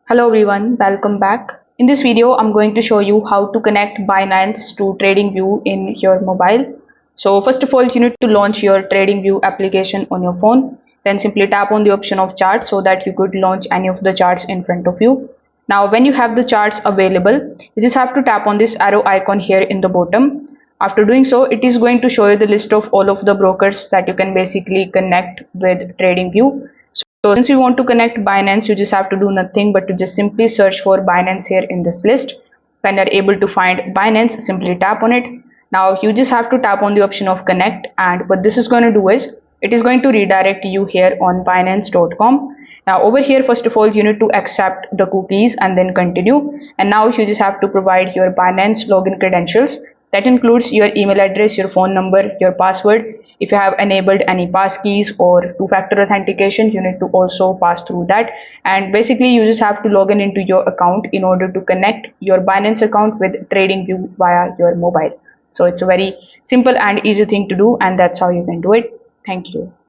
Hello everyone, welcome back. In this video, I'm going to show you how to connect Binance to TradingView in your mobile. So first of all, you need to launch your TradingView application on your phone. Then simply tap on the option of charts so that you could launch any of the charts in front of you. Now, when you have the charts available, you just have to tap on this arrow icon here in the bottom. After doing so, it is going to show you the list of all of the brokers that you can basically connect with TradingView. So since you want to connect Binance, you just have to do nothing but to just simply search for Binance here in this list. When you're able to find Binance, simply tap on it. Now you just have to tap on the option of connect, and what this is going to do is it is going to redirect you here on Binance.com. Now over here, first of all, you need to accept the cookies and then continue. And now you just have to provide your Binance login credentials. That includes your email address, your phone number, your password. If you have enabled any passkeys or two-factor authentication, you need to also pass through that. And basically, you just have to log into your account in order to connect your Binance account with TradingView via your mobile. So it's a very simple and easy thing to do, and that's how you can do it. Thank you.